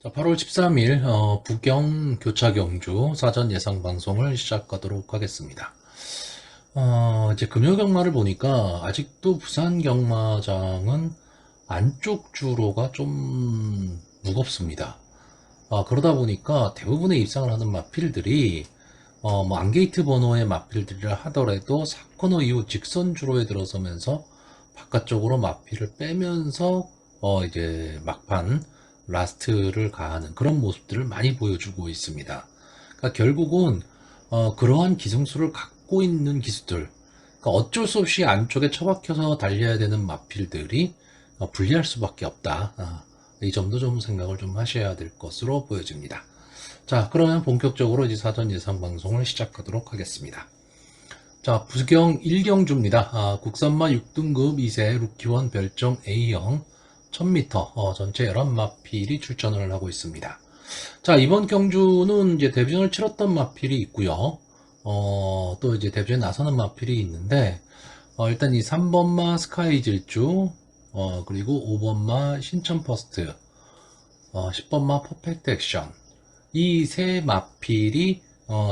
자, 8월 13일 부경 교차 경주 사전 예상 방송을 시작하도록 하겠습니다. 이제 금요 경마를 보니까 아직도 부산 경마장은 안쪽 주로가 좀 무겁습니다. 그러다 보니까 대부분의 입상을 하는 마필들이 뭐 안게이트 번호의 마필들이라 하더라도 4코너 이후 직선 주로에 들어서면서 바깥쪽으로 마필을 빼면서 이제 막판 라스트를 가하는 그런 모습들을 많이 보여주고 있습니다. 그러니까 결국은 그러한 기승수를 갖고 있는 기수들, 그러니까 어쩔 수 없이 안쪽에 처박혀서 달려야 되는 마필들이 불리할 수밖에 없다. 이 점도 좀 생각을 좀 하셔야 될 것으로 보여집니다. 자, 그러면 본격적으로 이제 사전 예상 방송을 시작하도록 하겠습니다. 자, 부경 1경주입니다. 국산마 6등급 2세 루키원 별정 A형 1000m 전체 11마필이 출전을 하고 있습니다. 자, 이번 경주는 이제 데뷔전을 치렀던 마필이 있고요. 또 이제 데뷔전에 나서는 마필이 있는데, 일단 이 3번마 스카이 질주, 그리고 5번마 신천 퍼스트, 10번마 퍼펙트 액션. 이 세 마필이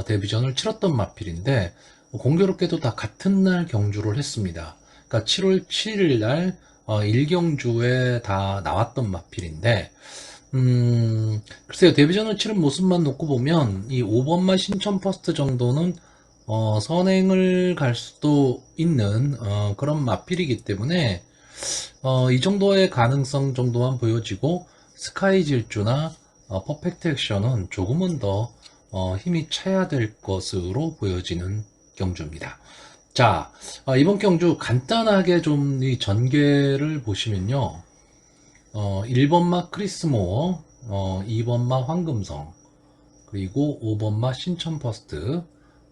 데뷔전을 치렀던 마필인데, 공교롭게도 다 같은 날 경주를 했습니다. 그러니까 7월 7일 날 1경주에 다 나왔던 마필인데, 글쎄요, 데뷔전을 치른 모습만 놓고 보면 이 5번마 신천 퍼스트 정도는 선행을 갈 수도 있는 그런 마필이기 때문에 이 정도의 가능성 정도만 보여지고, 스카이 질주나 퍼펙트 액션은 조금은 더 힘이 차야 될 것으로 보여지는 경주입니다. 자, 이번 경주 간단하게 좀 이 전개를 보시면요. 1번마 크리스모어, 2번마 황금성, 그리고 5번마 신천퍼스트,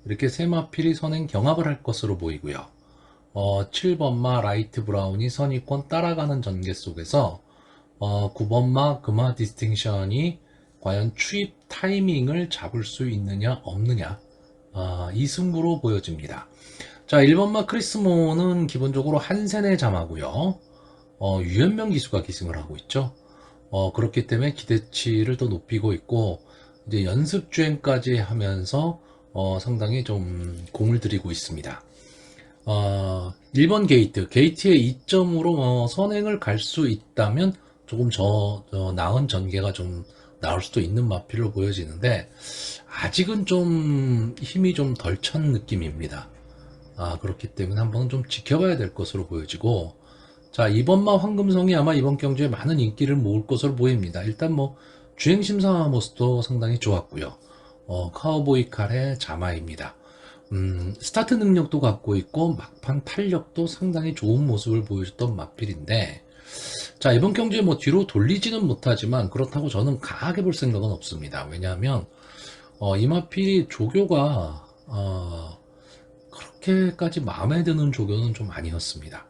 이렇게 세 마필이 선행 경합을 할 것으로 보이고요. 7번마 라이트 브라운이 선의권 따라가는 전개 속에서 9번마 금화 디스팅션이 과연 추입 타이밍을 잡을 수 있느냐 없느냐, 이 승부로 보여집니다. 자, 1번마 크리스모는 기본적으로 한센의 자마고요. 유연명 기수가 기승을 하고 있죠. 그렇기 때문에 기대치를 더 높이고 있고, 이제 연습 주행까지 하면서 상당히 좀 공을 들이고 있습니다. 1번 게이트의 이점으로 선행을 갈 수 있다면 조금 나은 전개가 좀 나올 수도 있는 마필로 보여지는데, 아직은 좀 힘이 좀 덜 찬 느낌입니다. 그렇기 때문에 한번 좀 지켜봐야 될 것으로 보여지고, 자, 2번마 황금성이 아마 이번 경주에 많은 인기를 모을 것으로 보입니다. 일단 뭐 주행심사 모습도 상당히 좋았고요. 카우보이 칼의 자마입니다. 스타트 능력도 갖고 있고 막판 탄력도 상당히 좋은 모습을 보여줬던 마필인데, 자, 이번 경주에 뭐 뒤로 돌리지는 못하지만 그렇다고 저는 강하게 볼 생각은 없습니다. 왜냐하면 이 마필이 조교가 그렇게까지 마음에 드는 조교는 좀 아니었습니다.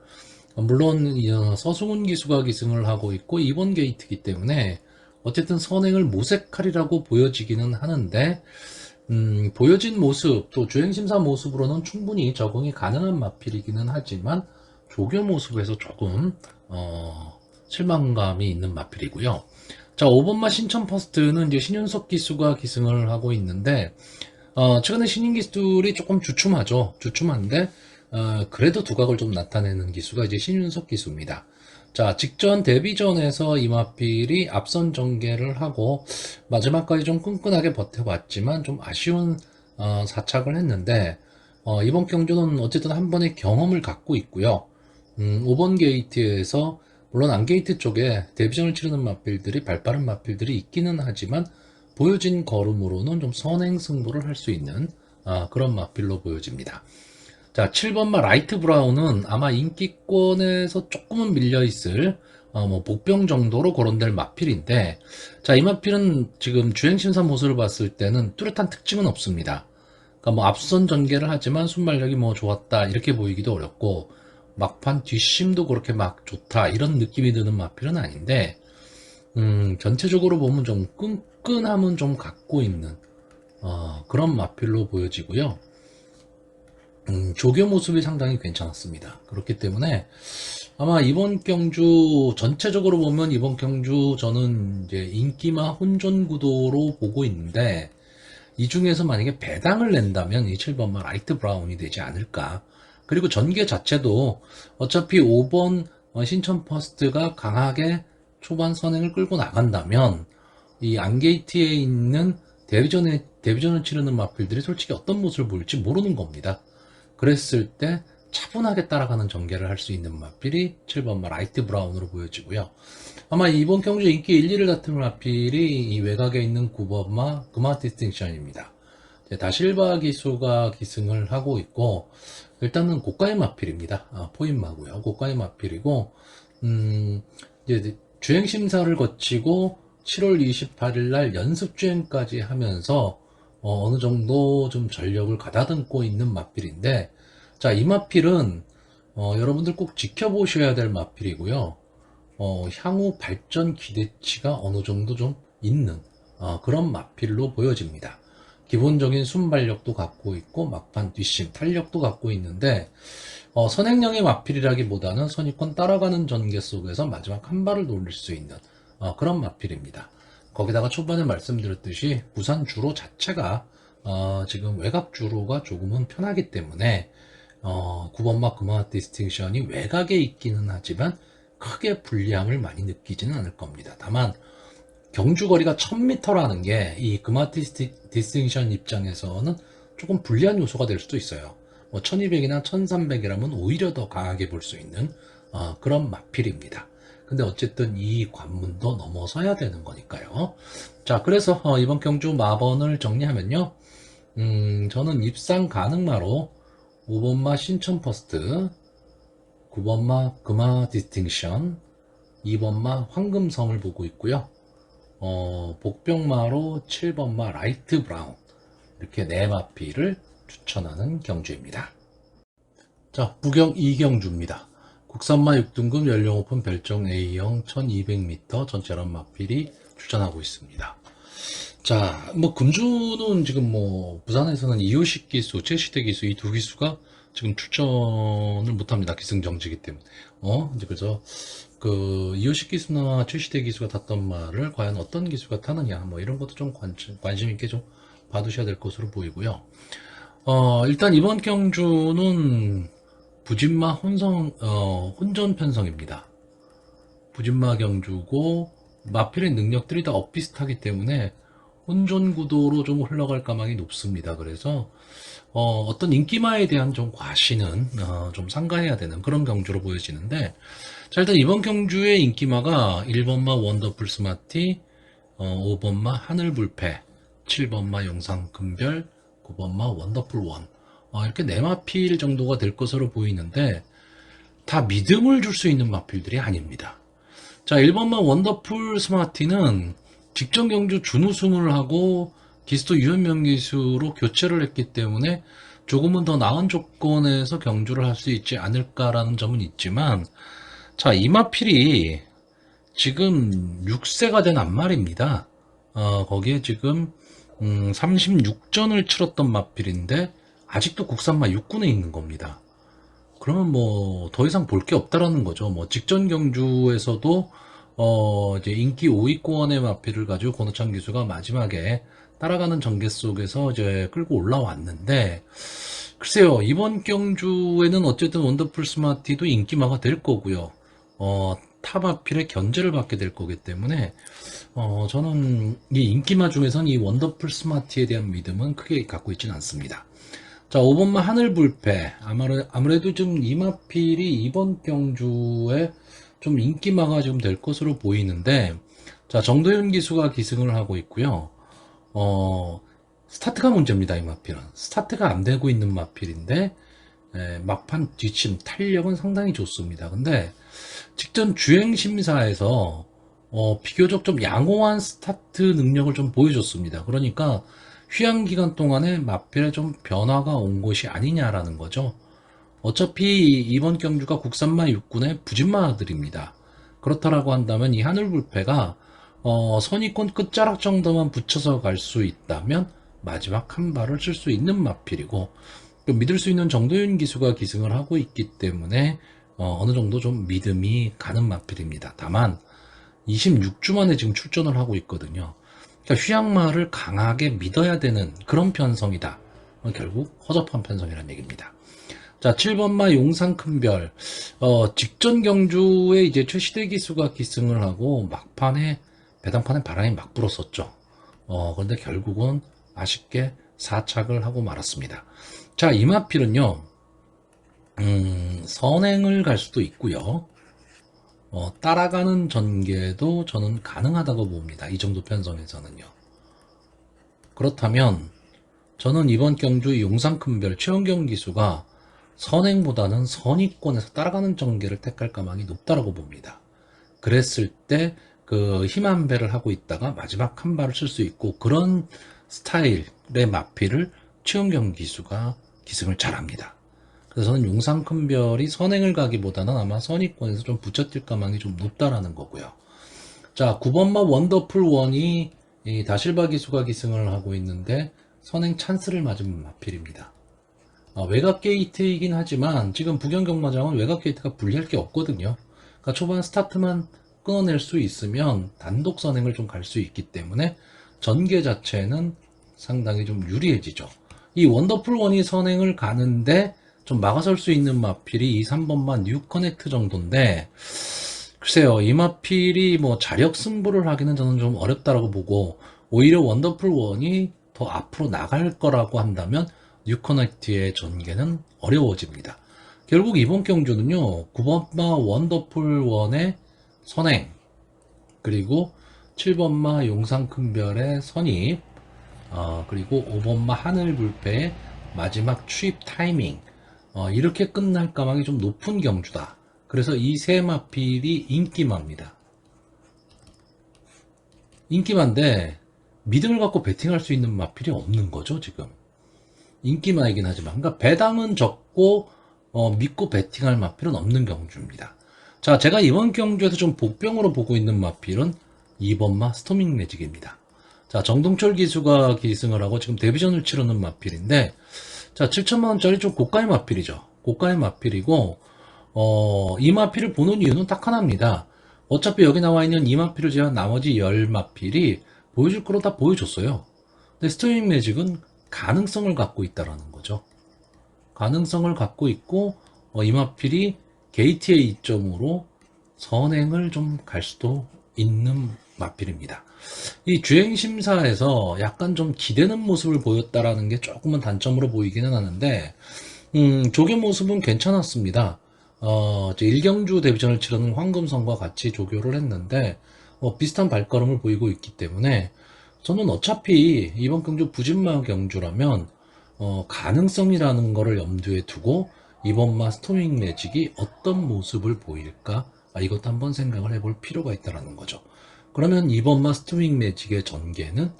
물론 서승훈 기수가 기승을 하고 있고 2번 게이트이기 때문에 어쨌든 선행을 모색하리라고 보여지기는 하는데, 보여진 모습 또 주행심사 모습으로는 충분히 적응이 가능한 마필이기는 하지만 조교 모습에서 조금 실망감이 있는 마필이고요. 자, 5번마 신천 퍼스트는 이제 신윤석 기수가 기승을 하고 있는데, 최근에 신인 기수들이 조금 주춤한데, 그래도 두각을 좀 나타내는 기수가 이제 신윤석 기수입니다. 자, 직전 데뷔전에서 이마필이 앞선 전개를 하고 마지막까지 좀 끈끈하게 버텨봤지만 좀 아쉬운 사착을 했는데, 이번 경주는 어쨌든 한 번의 경험을 갖고 있고요. 5번 게이트에서 물론 안게이트 쪽에 데뷔전을 치르는 마필들이 발빠른 마필들이 있기는 하지만 보여진 걸음으로는 좀 선행 승부를 할 수 있는 그런 마필로 보여집니다. 자, 7번마 라이트 브라운은 아마 인기권에서 조금은 밀려있을 뭐 복병 정도로 거론될 마필인데, 자, 이 마필은 지금 주행심사 모습을 봤을 때는 뚜렷한 특징은 없습니다. 그러니까 뭐 앞선 전개를 하지만 순발력이 뭐 좋았다 이렇게 보이기도 어렵고, 막판 뒷심도 그렇게 막 좋다 이런 느낌이 드는 마필은 아닌데, 전체적으로 보면 좀 끈끈함은 좀 갖고 있는 그런 마필로 보여지고요. 조교 모습이 상당히 괜찮았습니다. 그렇기 때문에 아마 이번 경주 전체적으로 보면 이번 경주 저는 이제 인기마 혼전 구도로 보고 있는데 이 중에서 만약에 배당을 낸다면 이 7번마 라이트 브라운이 되지 않을까. 그리고 전개 자체도 어차피 5번 신천 퍼스트가 강하게 초반 선행을 끌고 나간다면 이 안게이트에 있는 데뷔전을 치르는 마필들이 솔직히 어떤 모습을 보일지 모르는 겁니다. 그랬을 때 차분하게 따라가는 전개를 할 수 있는 마필이 7번마 라이트 브라운으로 보여지고요. 아마 이번 경주 인기 1, 2를 다툰 마필이 이 외곽에 있는 9번마 금화 디스팅션입니다. 다실바 기수가 기승을 하고 있고 일단은 고가의 마필입니다. 포인마고요. 고가의 마필이고 이제 주행 심사를 거치고 7월 28일 날 연습 주행까지 하면서 어느 정도 좀 전력을 가다듬고 있는 마필인데 자, 이 마필은 여러분들 꼭 지켜보셔야 될 마필이고요. 향후 발전 기대치가 어느 정도 좀 있는 그런 마필로 보여집니다. 기본적인 순발력도 갖고 있고 막판 뒷심 탄력도 갖고 있는데 선행형의 마필이라기보다는 선입권 따라가는 전개 속에서 마지막 한 발을 노릴 수 있는 그런 마필입니다. 거기다가 초반에 말씀드렸듯이 부산 주로 자체가 지금 외곽 주로가 조금은 편하기 때문에 9번마 금화 디스팅션이 외곽에 있기는 하지만 크게 불리함을 많이 느끼지는 않을 겁니다. 다만 경주거리가 1000m라는 게 이 금화 디스팅션 입장에서는 조금 불리한 요소가 될 수도 있어요. 1200이나 1300이라면 오히려 더 강하게 볼 수 있는 그런 마필입니다. 근데 어쨌든 이 관문도 넘어서야 되는 거니까요. 자, 그래서 이번 경주 마번을 정리하면요. 저는 입상 가능마로 5번마 신천 퍼스트, 9번마 금화 디스팅션, 2번마 황금성을 보고 있고요. 복병마로 7번마 라이트 브라운, 이렇게 네 마필을 추천하는 경주입니다. 자, 부경 2경주입니다. 국산마 6등급 연령 오픈 별정 A형 1200m 전체란 마필이 추천하고 있습니다. 자, 금주는 지금 부산에서는 이효식 기수, 최시대 기수 이 두 기수가 지금 추천을 못합니다. 기승정지기 때문에. 이제 그래서 이효식 기수나 최시대 기수가 탔던 말을 과연 어떤 기수가 타느냐, 이런 것도 좀 관심 있게 좀 봐두셔야 될 것으로 보이고요. 일단 이번 경주는 부진마 혼전 편성입니다. 부진마 경주고 마필의 능력들이 다 엇비슷하기 때문에 혼전 구도로 좀 흘러갈 가망이 높습니다. 그래서 어떤 인기마에 대한 좀 과시는 좀 삼가해야 되는 그런 경주로 보여지는데 자, 일단 이번 경주의 인기마가 1번마 원더풀 스마티, 5번마 하늘불패, 7번마 영상금별, 9번마 원더풀 원 이렇게 네 마필 정도가 될 것으로 보이는데 다 믿음을 줄 수 있는 마필들이 아닙니다. 자, 1번마 원더풀 스마티는 직전 경주 준우승을 하고 기수도 유현명 기수로 교체를 했기 때문에 조금은 더 나은 조건에서 경주를 할 수 있지 않을까라는 점은 있지만 자, 이 마필이 지금 6세가 된 앞말입니다. 거기에 지금 36전을 치렀던 마필인데 아직도 국산마 6군에 있는 겁니다. 그러면 더 이상 볼 게 없다라는 거죠. 직전 경주에서도 이제 인기 5위권의 마필을 가지고 권호찬 기수가 마지막에 따라가는 전개 속에서 이제 끌고 올라왔는데 글쎄요, 이번 경주에는 어쨌든 원더풀 스마티도 인기마가 될 거고요. 타 마필의 견제를 받게 될 거기 때문에 저는 이 인기마 중에선 이 원더풀 스마티에 대한 믿음은 크게 갖고 있지는 않습니다. 자, 5번마 하늘불패. 아무래도 좀 이 마필이 이번 경주에 좀 인기마가 좀 될 것으로 보이는데, 자, 정도현 기수가 기승을 하고 있고요. 스타트가 문제입니다, 이 마필은. 스타트가 안 되고 있는 마필인데, 막판 뒷심, 탄력은 상당히 좋습니다. 근데, 직전 주행심사에서, 비교적 좀 양호한 스타트 능력을 좀 보여줬습니다. 그러니까, 휴양 기간 동안에 마필에 좀 변화가 온 것이 아니냐라는 거죠. 어차피 이번 경주가 국산마 6군의 부진마들입니다. 그렇다라고 한다면 이 하늘불패가 선입권 끝자락 정도만 붙여서 갈 수 있다면 마지막 한 발을 쓸 수 있는 마필이고 믿을 수 있는 정도윤 기수가 기승을 하고 있기 때문에 어느 정도 좀 믿음이 가는 마필입니다. 다만 26주 만에 지금 출전을 하고 있거든요. 그러니까 휘양마를 강하게 믿어야 되는 그런 편성이다. 결국 허접한 편성이라는 얘기입니다. 자, 7번마 용산 큰별. 직전 경주에 이제 최시대 기수가 기승을 하고 막판에 배당판에 바람이 막 불었었죠. 그런데 결국은 아쉽게 사착을 하고 말았습니다. 자, 이마필은요, 선행을 갈 수도 있고요. 따라가는 전개도 저는 가능하다고 봅니다. 이 정도 편성에서는요. 그렇다면 저는 이번 경주 용산 큰별 최원경 기수가 선행보다는 선의권에서 따라가는 전개를 택할 가망이 높다라고 봅니다. 그랬을 때 그 힘한 배를 하고 있다가 마지막 한 발을 칠 수 있고 그런 스타일의 마필을 최원경 기수가 기승을 잘합니다. 그래서 저는 용산 큰별이 선행을 가기보다는 아마 선의권에서 좀 붙여뛸 가망이 좀 높다라는 거고요. 자, 9번마 원더풀 원이 다실바 기수가 기승을 하고 있는데 선행 찬스를 맞은 마필입니다. 외곽 게이트이긴 하지만 지금 부경경마장은 외곽 게이트가 불리할 게 없거든요. 그러니까 초반 스타트만 끊어낼 수 있으면 단독 선행을 좀 갈 수 있기 때문에 전개 자체는 상당히 좀 유리해지죠. 이 원더풀 원이 선행을 가는데 좀 막아설 수 있는 마필이 이 3번만 뉴 커넥트 정도인데 글쎄요, 이 마필이 뭐 자력 승부를 하기는 저는 좀 어렵다라고 보고 오히려 원더풀 원이 더 앞으로 나갈 거라고 한다면 뉴커넥트의 전개는 어려워집니다. 결국 이번 경주는요, 9번마 원더풀 원의 선행, 그리고 7번마 용산 큰별의 선입, 그리고 5번마 하늘불패의 마지막 추입 타이밍, 이렇게 끝날 가망이 좀 높은 경주다. 그래서 이 세 마필이 인기마입니다. 인기마인데 믿음을 갖고 베팅할 수 있는 마필이 없는 거죠, 지금. 인기마이긴 하지만. 그러니까 배당은 적고 믿고 베팅할 마필은 없는 경주입니다. 자, 제가 이번 경주에서 좀 복병으로 보고 있는 마필은 2번마 스토밍 매직입니다. 자, 정동철 기수가 기승을 하고 지금 데뷔전을 치르는 마필인데, 자, 7천만원짜리 좀 고가의 마필이죠. 고가의 마필이고, 이 마필을 보는 이유는 딱 하나입니다. 어차피 여기 나와 있는 이 마필을 제한 나머지 10마필이 보여줄 거로 다 보여줬어요. 근데 스토밍 매직은 가능성을 갖고 있다라는 거죠. 가능성을 갖고 있고, 이 마필이 게이트의 이점으로 선행을 좀 갈 수도 있는 마필입니다. 이 주행심사에서 약간 좀 기대는 모습을 보였다라는 게 조금은 단점으로 보이기는 하는데, 조교 모습은 괜찮았습니다. 제 1경주 데뷔전을 치르는 황금성과 같이 조교를 했는데, 비슷한 발걸음을 보이고 있기 때문에, 저는 어차피 이번 경주 부진마 경주라면, 가능성이라는 거를 염두에 두고, 이번마 스토밍 매직이 어떤 모습을 보일까? 이것도 한번 생각을 해볼 필요가 있다는 거죠. 그러면 이번마 스토밍 매직의 전개는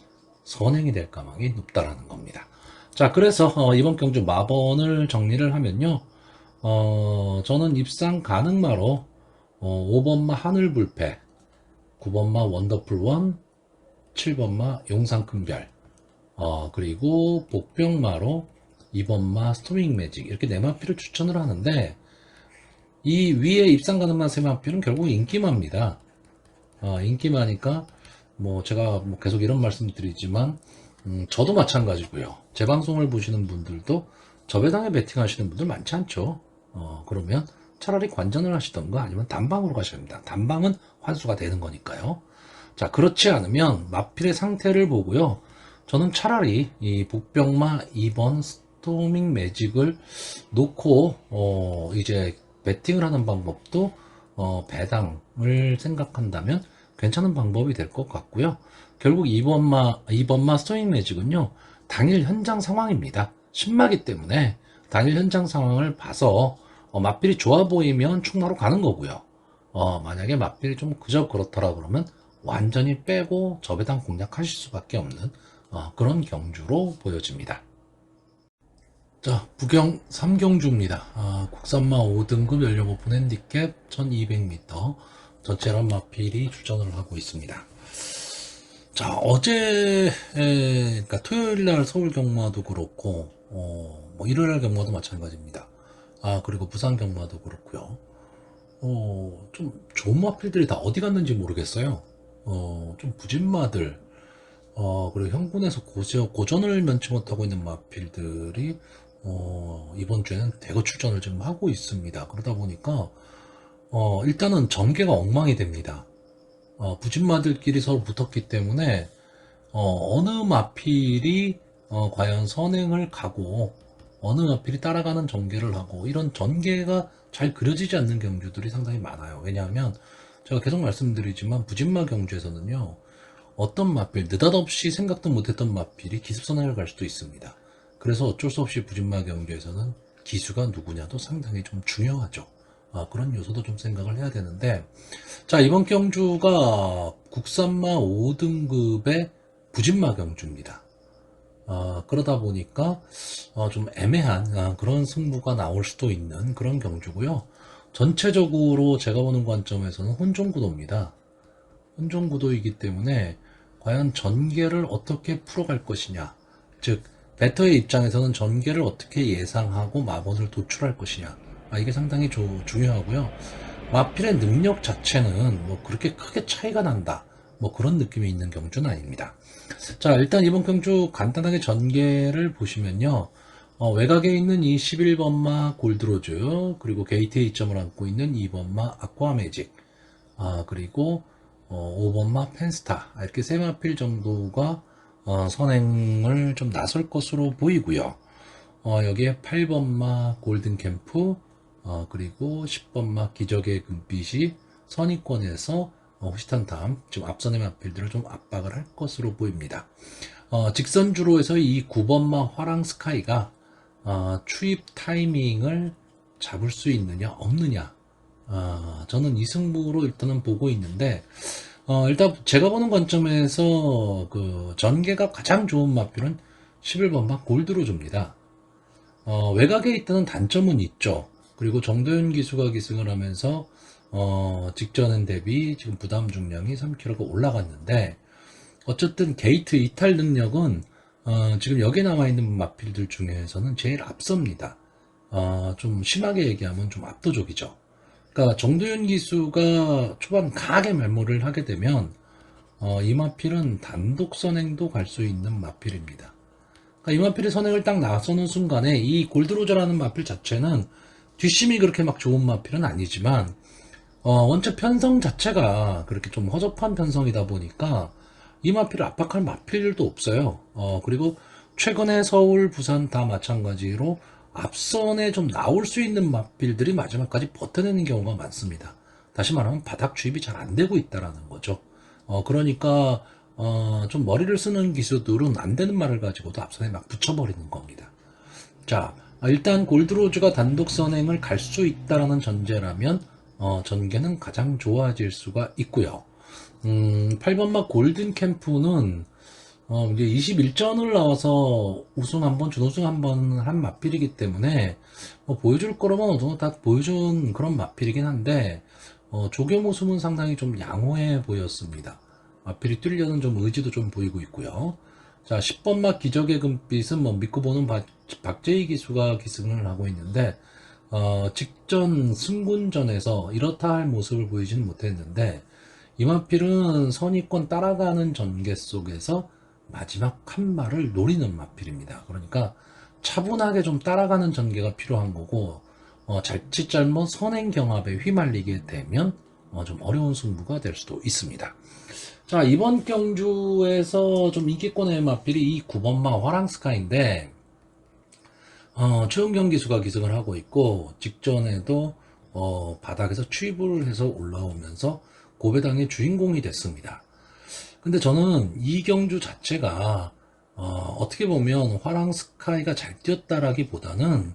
선행이 될 가망이 높다라는 겁니다. 자, 그래서 이번 경주 마번을 정리를 하면요. 저는 입상 가능마로 5번마 하늘불패, 9번마 원더풀 원, 7번마 용산 큰별, 그리고 복병마로 2번마 스토밍 매직 이렇게 네 마필을 추천을 하는데 이 위에 입상 가능한 세 마필은 결국 인기마입니다. 인기마니까 뭐 제가 뭐 계속 이런 말씀 드리지만 저도 마찬가지고요. 제 방송을 보시는 분들도 저배당에 베팅하시는 분들 많지 않죠. 그러면 차라리 관전을 하시던가 아니면 단방으로 가셔야 합니다. 단방은 환수가 되는 거니까요. 자, 그렇지 않으면 마필의 상태를 보고요. 저는 차라리 이 복병마 2번 스토밍 매직을 놓고 이제 배팅을 하는 방법도 배당을 생각한다면 괜찮은 방법이 될 것 같고요. 결국 2번마 스토밍 매직은요. 당일 현장 상황입니다. 신마기 때문에 당일 현장 상황을 봐서 맛필이 좋아 보이면 충마로 가는 거고요. 만약에 맛필이 좀 그저 그렇더라 그러면 완전히 빼고 저배당 공략하실 수밖에 없는 그런 경주로 보여집니다. 자, 부경 3경주입니다. 국산마 5등급 연령 오픈 핸디캡 1200m 전체란 마필이 출전을 하고 있습니다. 자, 어제 그러니까 토요일날 서울 경마도 그렇고 뭐 일요일날 경마도 마찬가지입니다. 그리고 부산 경마도 그렇고요. 좀 좋은 마필들이 다 어디 갔는지 모르겠어요. 좀 부진마들, 그리고 형군에서 고전을 면치 못하고 있는 마필들이, 이번 주에는 대거 출전을 지금 하고 있습니다. 그러다 보니까, 일단은 전개가 엉망이 됩니다. 부진마들끼리 서로 붙었기 때문에, 어느 마필이 과연 선행을 가고 어느 마필이 따라가는 전개를 하고 이런 전개가 잘 그려지지 않는 경주들이 상당히 많아요. 왜냐하면 제가 계속 말씀드리지만 부진마 경주에서는요, 어떤 마필, 느닷없이 생각도 못했던 마필이 기습선행을 갈 수도 있습니다. 그래서 어쩔 수 없이 부진마 경주에서는 기수가 누구냐도 상당히 좀 중요하죠. 그런 요소도 좀 생각을 해야 되는데, 자, 이번 경주가 국산마 5등급의 부진마 경주입니다. 그러다 보니까 좀 애매한 그런 승부가 나올 수도 있는 그런 경주고요. 전체적으로 제가 보는 관점에서는 혼종구도입니다. 혼종구도이기 때문에 과연 전개를 어떻게 풀어갈 것이냐, 즉 배터의 입장에서는 전개를 어떻게 예상하고 마법을 도출할 것이냐, 이게 상당히 중요하고요. 마필의 능력 자체는 뭐 그렇게 크게 차이가 난다, 뭐 그런 느낌이 있는 경주는 아닙니다. 자, 일단 이번 경주 간단하게 전개를 보시면요. 외곽에 있는 이 11번마 골드로즈, 그리고 게이트에 이점을 안고 있는 2번마 아쿠아매직, 그리고 5번마 펜스타, 이렇게 세 마필 정도가 선행을 좀 나설 것으로 보이고요. 여기에 8번마 골든캠프, 그리고 10번마 기적의 금빛이 선의권에서 호시탄탐, 지금 앞선의 마필들을 좀 압박을 할 것으로 보입니다. 직선주로에서 이 9번마 화랑스카이가 추입 타이밍을 잡을 수 있느냐 없느냐, 저는 이 승부로 일단은 보고 있는데, 일단 제가 보는 관점에서 그 전개가 가장 좋은 마필은 11번마 골드로즈입니다. 외곽에 있다는 단점은 있죠. 그리고 정도윤 기수가 기승을 하면서 직전엔 대비 지금 부담 중량이 3kg가 올라갔는데, 어쨌든 게이트 이탈 능력은 지금 여기에 남아있는 마필들 중에서는 제일 앞섭니다. 좀 심하게 얘기하면 좀 압도적이죠. 그러니까 정도윤 기수가 초반 강하게 말모를 하게 되면 이 마필은 단독 선행도 갈 수 있는 마필입니다. 그러니까 이 마필의 선행을 딱 나서는 순간에 이 골드로저라는 마필 자체는 뒷심이 그렇게 막 좋은 마필은 아니지만, 원체 편성 자체가 그렇게 좀 허접한 편성이다 보니까 이 마필을 압박할 마필도 없어요. 그리고 최근에 서울, 부산 다 마찬가지로 앞선에 좀 나올 수 있는 마필들이 마지막까지 버텨내는 경우가 많습니다. 다시 말하면 바닥 주입이 잘 안 되고 있다라는 거죠. 그러니까 좀 머리를 쓰는 기수들은 안 되는 말을 가지고도 앞선에 막 붙여버리는 겁니다. 자, 일단 골드로즈가 단독 선행을 갈 수 있다라는 전제라면 전개는 가장 좋아질 수가 있고요. 8번마 골든 캠프는 이제 21전을 나와서 우승 한 번, 준우승 한 번 한 마필이기 때문에 뭐 보여줄 거라면 어느 정도 다 보여준 그런 마필이긴 한데, 조교 모습은 상당히 좀 양호해 보였습니다. 마필이 뛰려는 좀 의지도 좀 보이고 있고요. 자, 10번마 기적의 금빛은 뭐 믿고 보는 박재희 기수가 기승을 하고 있는데, 직전 승군전에서 이렇다 할 모습을 보이지는 못했는데, 이마필은 선의권 따라가는 전개 속에서 마지막 한 발을 노리는 마필입니다. 그러니까 차분하게 좀 따라가는 전개가 필요한 거고, 자칫 잘못 선행 경합에 휘말리게 되면 좀 어려운 승부가 될 수도 있습니다. 자, 이번 경주에서 좀 인기권의 마필이 이 9번마 화랑스카인데, 최은경 기수가 기승을 하고 있고, 직전에도 바닥에서 취입을 해서 올라오면서 고배당의 주인공이 됐습니다. 근데 저는 이 경주 자체가 어떻게 보면 화랑스카이가 잘 뛰었다라기보다는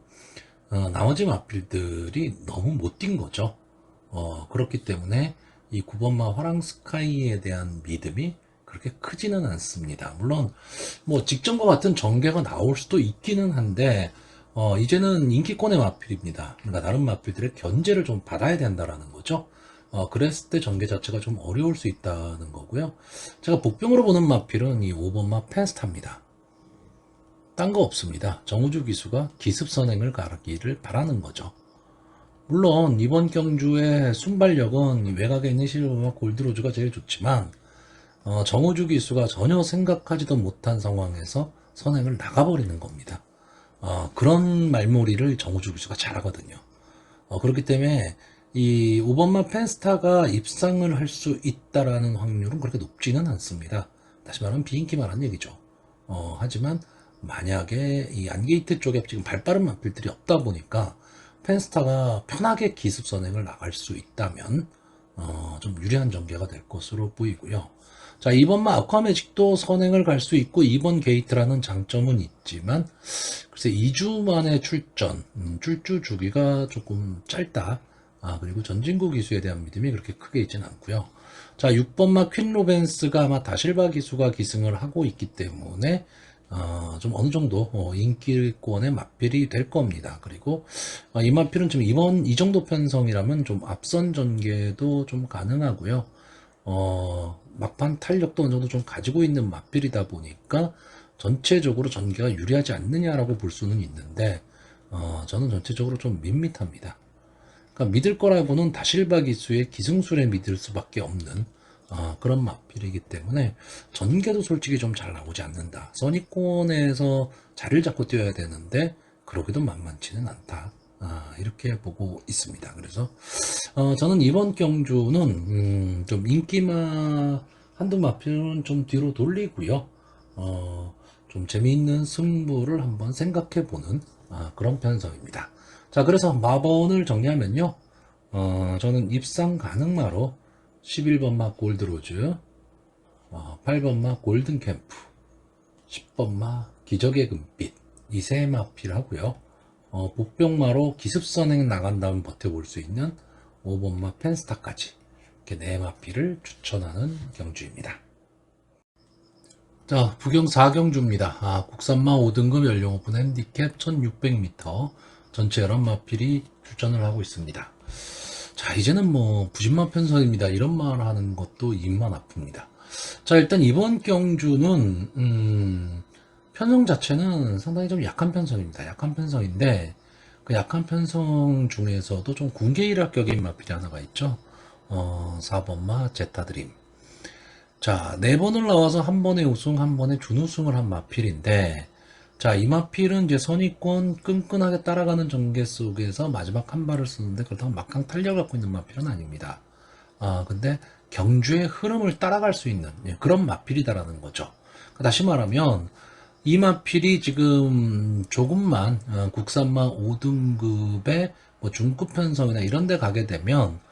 나머지 마필들이 너무 못 뛴 거죠. 그렇기 때문에 이 9번마 화랑스카이에 대한 믿음이 그렇게 크지는 않습니다. 물론 뭐 직전과 같은 전개가 나올 수도 있기는 한데, 이제는 인기권의 마필입니다. 그러니까 다른 마필들의 견제를 좀 받아야 된다라는 거죠. 그랬을 때 전개 자체가 좀 어려울 수 있다는 거고요. 제가 복병으로 보는 마필은 이 5번마 펜스타입니다. 딴 거 없습니다. 정우주 기수가 기습 선행을 가기를 바라는 거죠. 물론 이번 경주의 순발력은 외곽에 있는 실버와 골드로즈가 제일 좋지만 정우주 기수가 전혀 생각하지도 못한 상황에서 선행을 나가버리는 겁니다. 그런 말몰이를 정우주 기수가 잘하거든요. 그렇기 때문에 이 오번마 펜스타가 입상을 할 수 있다라는 확률은 그렇게 높지는 않습니다. 다시 말하면 비인기만 한 얘기죠. 하지만 만약에 이 안게이트 쪽에 지금 발빠른 마필들이 없다 보니까 펜스타가 편하게 기습 선행을 나갈 수 있다면 좀 유리한 전개가 될 것으로 보이고요. 자, 이번마 아쿠아매직도 선행을 갈 수 있고 2번 게이트라는 장점은 있지만 글쎄 2주 만에 출전, 출주 주기가 조금 짧다. 그리고 전진구 기수에 대한 믿음이 그렇게 크게 있지는 않고요. 자, 6번마 퀸 로벤스가 아마 다실바 기수가 기승을 하고 있기 때문에 좀 어느 정도 인기권의 마필이 될 겁니다. 그리고 이 마필은 지금 이번 이 정도 편성이라면 좀 앞선 전개도 좀 가능하고요. 막판 탄력도 어느 정도 좀 가지고 있는 마필이다 보니까 전체적으로 전개가 유리하지 않느냐라고 볼 수는 있는데 저는 전체적으로 좀 밋밋합니다. 그러니까 믿을 거라고는 다실바 기수의 기승술에 믿을 수밖에 없는 그런 마필이기 때문에 전개도 솔직히 좀 잘 나오지 않는다. 선입권에서 자리를 잡고 뛰어야 되는데 그러기도 만만치는 않다. 이렇게 보고 있습니다. 그래서 저는 이번 경주는 좀 인기마 한두 마필은 좀 뒤로 돌리고요. 좀 재미있는 승부를 한번 생각해보는 그런 편성입니다. 자, 그래서 마번을 정리하면요. 저는 입상 가능마로 11번마 골드로즈, 8번마 골든캠프, 10번마 기적의 금빛 이 세 마필 하고요. 복병마로 기습선행 나간 다음 버텨볼 수 있는 5번마 펜스타까지 이렇게 네 마필을 추천하는 경주입니다. 자, 부경 4경주입니다. 국산마 5등급 연령 오픈 핸디캡 1600m 전체 11마필이 출전을 하고 있습니다. 자, 이제는 뭐 부진마 편성입니다. 이런 말 하는 것도 입만 아픕니다. 자, 일단 이번 경주는 편성 자체는 상당히 좀 약한 편성입니다. 약한 편성인데 그 약한 편성 중에서도 좀 군계일학격인 마필이 하나가 있죠. 4번마 제타드림. 자, 4번을 나와서 한 번에 우승, 한 번에 준우승을 한 마필인데, 자, 이 마필은 이제 선의권 끈끈하게 따라가는 전개 속에서 마지막 한 발을 쓰는데, 그렇다고 막강 탄력을 갖고 있는 마필은 아닙니다. 근데 경주의 흐름을 따라갈 수 있는 그런 마필이다라는 거죠. 다시 말하면, 이 마필이 지금 조금만 국산마 5등급의 뭐 중급 편성이나 이런 데 가게 되면,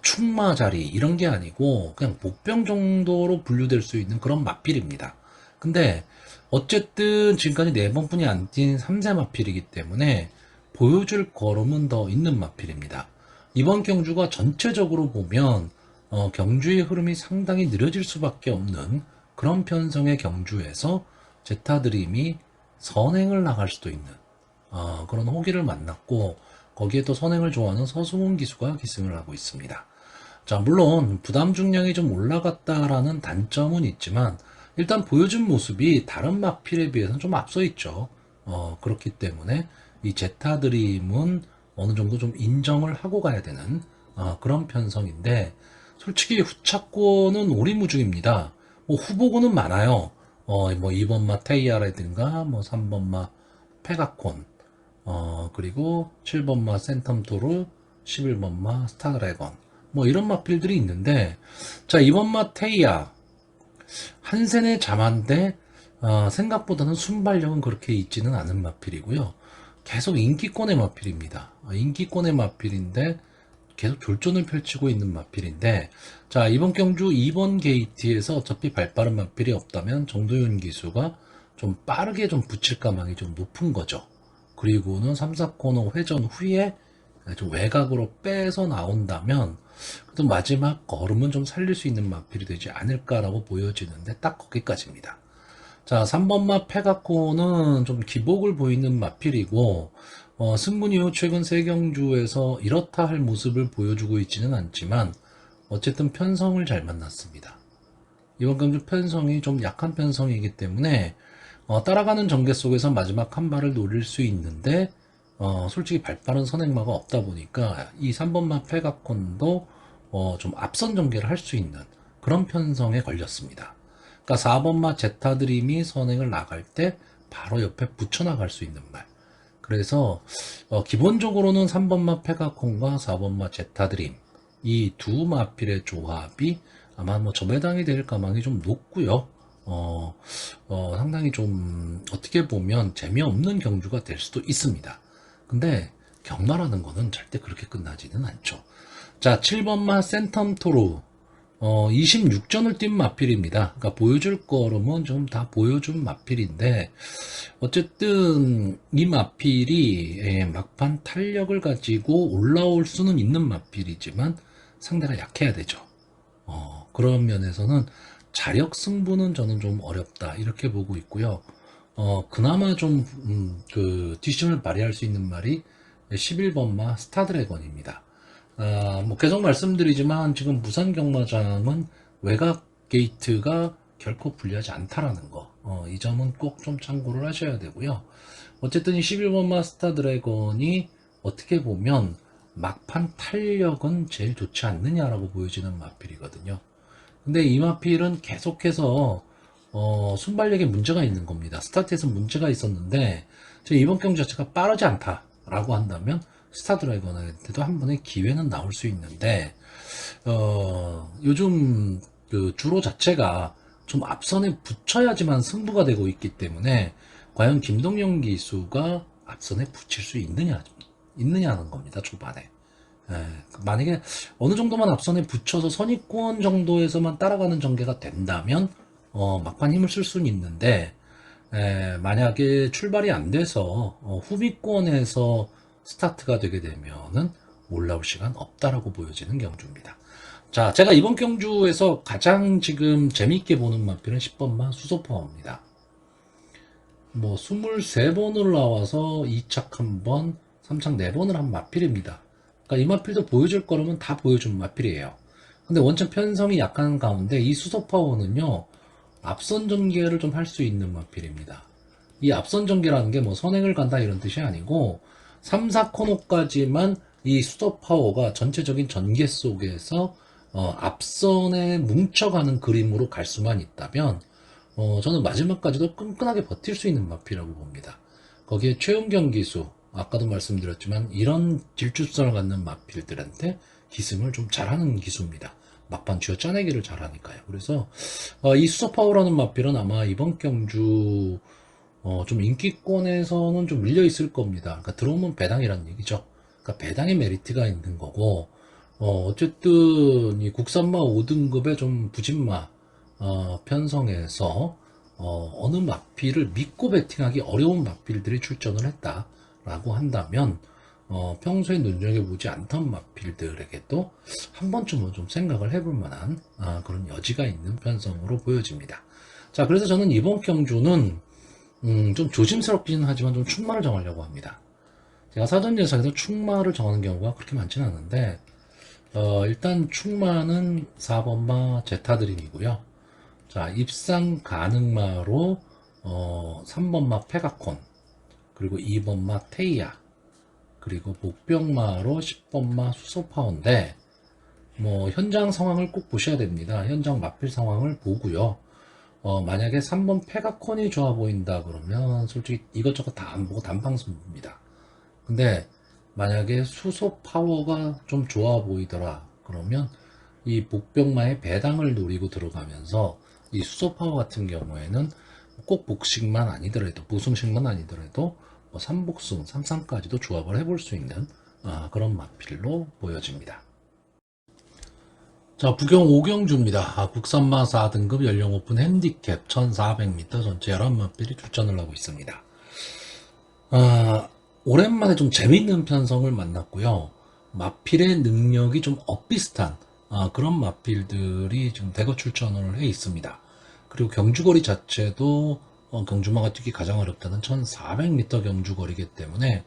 충마 자리 이런 게 아니고 그냥 복병 정도로 분류될 수 있는 그런 마필입니다. 근데 어쨌든 지금까지 4번뿐이 안 뛴 3세 마필이기 때문에 보여줄 걸음은 더 있는 마필입니다. 이번 경주가 전체적으로 보면 경주의 흐름이 상당히 느려질 수밖에 없는 그런 편성의 경주에서 제타드림이 선행을 나갈 수도 있는 그런 호기를 만났고 거기에 또 선행을 좋아하는 서승훈 기수가 기승을 하고 있습니다. 자, 물론 부담 중량이 좀 올라갔다라는 단점은 있지만 일단 보여준 모습이 다른 마필에 비해서는 좀 앞서 있죠. 그렇기 때문에 이 제타드림은 어느 정도 좀 인정을 하고 가야 되는 그런 편성인데 솔직히 후차권은 오리무중입니다. 뭐 후보군은 많아요. 뭐 2번마 테이아라든가 뭐 3번마 페가콘 그리고 7번마 센텀토르, 11번마 스타드래건 뭐 이런 마필들이 있는데 자, 2번마 테이아 한센의 자만데 생각보다는 순발력은 그렇게 있지는 않은 마필이고요. 계속 인기권의 마필입니다. 인기권의 마필인데 계속 졸전을 펼치고 있는 마필인데 자, 이번 경주 2번 게이트에서 어차피 발빠른 마필이 없다면 정도윤 기수가 좀 빠르게 좀 붙일 가망이 좀 높은 거죠. 그리고는 3, 4코너 회전 후에 좀 외곽으로 빼서 나온다면 그래도 마지막 걸음은 좀 살릴 수 있는 마필이 되지 않을까라고 보여지는데 딱 거기까지입니다. 자, 3번마 페가코는 좀 기복을 보이는 마필이고 승분 이후 최근 세 경주에서 이렇다 할 모습을 보여주고 있지는 않지만 어쨌든 편성을 잘 만났습니다. 이번 경주 편성이 좀 약한 편성이기 때문에 따라가는 전개 속에서 마지막 한 발을 노릴 수 있는데 솔직히 발빠른 선행마가 없다 보니까 이 3번마 페가콘도 좀 앞선 전개를 할 수 있는 그런 편성에 걸렸습니다. 그러니까 4번마 제타드림이 선행을 나갈 때 바로 옆에 붙여나갈 수 있는 말. 그래서 기본적으로는 3번마 페가콘과 4번마 제타드림 이 두 마필의 조합이 아마 뭐 점해당이 될 가망이 좀 높고요. 상당히 좀 어떻게 보면 재미없는 경주가 될 수도 있습니다. 근데 경마라는 거는 절대 그렇게 끝나지는 않죠. 자, 7번마 센텀 토루 26전을 뛴 마필입니다. 그러니까 보여줄 거라면 좀 다 보여준 마필인데 어쨌든 이 마필이 막판 탄력을 가지고 올라올 수는 있는 마필이지만 상대가 약해야 되죠. 그런 면에서는 자력 승부는 저는 좀 어렵다 이렇게 보고 있고요. 그나마 좀 그 뒷심을 발휘할 수 있는 말이 11번마 스타드래곤입니다. 뭐 계속 말씀드리지만 지금 부산 경마장은 외곽 게이트가 결코 불리하지 않다라는 거, 이 점은 꼭 좀 참고를 하셔야 되고요. 어쨌든 이 11번마 스타 드래곤이 어떻게 보면 막판 탄력은 제일 좋지 않느냐라고 보여지는 마필이거든요. 근데 이 마필은 계속해서 순발력에 문제가 있는 겁니다. 스타트에서 문제가 있었는데 이번 경기 자체가 빠르지 않다라고 한다면 스타 드래곤한테도 한 번의 기회는 나올 수 있는데 요즘 그 주로 자체가 좀 앞선에 붙여야지만 승부가 되고 있기 때문에 과연 김동영 기수가 앞선에 붙일 수 있느냐는 겁니다. 초반에. 만약에 어느 정도만 앞선에 붙여서 선입권 정도에서만 따라가는 전개가 된다면 막판 힘을 쓸 수는 있는데 만약에 출발이 안 돼서 후미권에서 스타트가 되게 되면은 올라올 시간 없다라고 보여지는 경주입니다. 자, 제가 이번 경주에서 가장 지금 재미있게 보는 마필은 10번마 수소파워입니다. 뭐 23번을 나와서 2착 1번, 3착 4번을 한 마필입니다. 그러니까 이 마필도 보여줄 거라면 다 보여준 마필이에요. 근데 원천 편성이 약한 가운데 이 수소파워는요, 앞선 전개를 좀 할 수 있는 마필입니다. 이 앞선 전개라는 게 뭐 선행을 간다 이런 뜻이 아니고 3, 4코너까지만 이 수소파워가 전체적인 전개 속에서 앞선에 뭉쳐가는 그림으로 갈 수만 있다면 저는 마지막까지도 끈끈하게 버틸 수 있는 마필이라고 봅니다. 거기에 최은경 기수, 아까도 말씀드렸지만 이런 질주성을 갖는 마필들한테 기승을 좀 잘하는 기수입니다. 막판 쥐어 짜내기를 잘하니까요. 그래서 이 수소파워라는 마필은 아마 이번 경주 좀 인기권에서는 좀 밀려 있을 겁니다. 그러니까 들어오면 배당이라는 얘기죠. 그러니까 배당의 메리트가 있는 거고 어쨌든 이 국산마 5등급의 좀 부진마 편성에서 어느 마필을 믿고 베팅하기 어려운 마필들이 출전을 했다라고 한다면 평소에 눈여겨보지 않던 마필들에게도 한 번쯤은 좀 생각을 해볼 만한 그런 여지가 있는 편성으로 보여집니다. 자, 그래서 저는 이번 경주는 좀 조심스럽긴 하지만 좀 충마를 정하려고 합니다. 제가 사전 예상에서 충마를 정하는 경우가 그렇게 많지는 않은데 일단 충마는 4번마 제타드림이고요. 자, 입상 가능마로 3번마 페가콘, 그리고 2번마 테이아, 그리고 복병마로 10번마 수소파워인데 뭐 현장 상황을 꼭 보셔야 됩니다. 현장 마필 상황을 보고요. 만약에 3번 페가콘이 좋아 보인다 그러면 솔직히 이것저것 다 안 보고 단방 승부입니다. 근데 만약에 수소 파워가 좀 좋아 보이더라 그러면 이 복병마의 배당을 노리고 들어가면서 이 수소 파워 같은 경우에는 꼭 복식만 아니더라도 보승식만 아니더라도 뭐 3복승, 3상까지도 조합을 해볼 수 있는 그런 마필로 보여집니다. 자, 부경 5경주입니다. 국산마 4등급 연령 오픈 핸디캡 1400m 전체 11마필이 출전을 하고 있습니다. 오랜만에 좀 재밌는 편성을 만났고요. 마필의 능력이 좀 엇비슷한 그런 마필들이 지금 대거 출전을 해 있습니다. 그리고 경주거리 자체도 경주마가 뛰기 가장 어렵다는 1400m 경주거리이기 때문에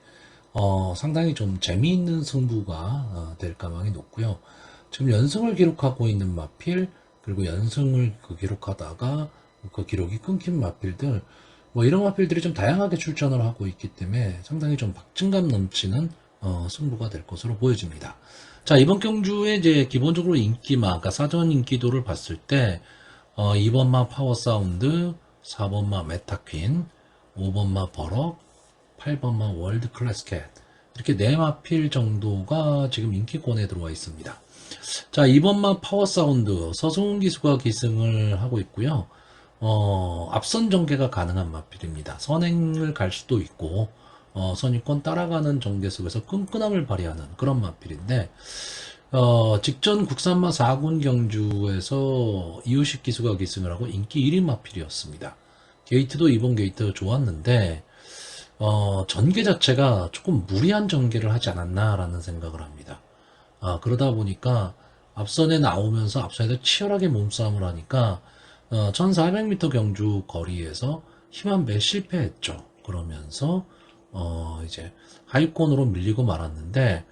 상당히 좀 재미있는 승부가 될 가망이 높고요. 지금 연승을 기록하고 있는 마필, 그리고 연승을 기록하다가 그 기록이 끊긴 마필들, 뭐 이런 마필들이 좀 다양하게 출전을 하고 있기 때문에 상당히 좀 박진감 넘치는 승부가 될 것으로 보여집니다. 자, 이번 경주에 이제 기본적으로 인기마, 그러니까 사전 인기도를 봤을 때 2번마 파워사운드, 4번마 메타퀸, 5번마 버럭, 8번마 월드클래스캣 이렇게 4마필 정도가 지금 인기권에 들어와 있습니다. 자, 2번마 파워사운드 서승훈 기수가 기승을 하고 있고요. 앞선 전개가 가능한 마필입니다. 선행을 갈 수도 있고 선입권 따라가는 전개 속에서 끈끈함을 발휘하는 그런 마필인데 직전 국산마 4군 경주에서 이유식 기수가 기승을 하고 인기 1위 마필이었습니다. 게이트도 이번 게이트 좋았는데 전개 자체가 조금 무리한 전개를 하지 않았나라는 생각을 합니다. 그러다 보니까 앞선에 나오면서 앞선에서 치열하게 몸싸움을 하니까 1400m 경주 거리에서 힘한배 실패했죠. 그러면서 이제 하위권으로 밀리고 말았는데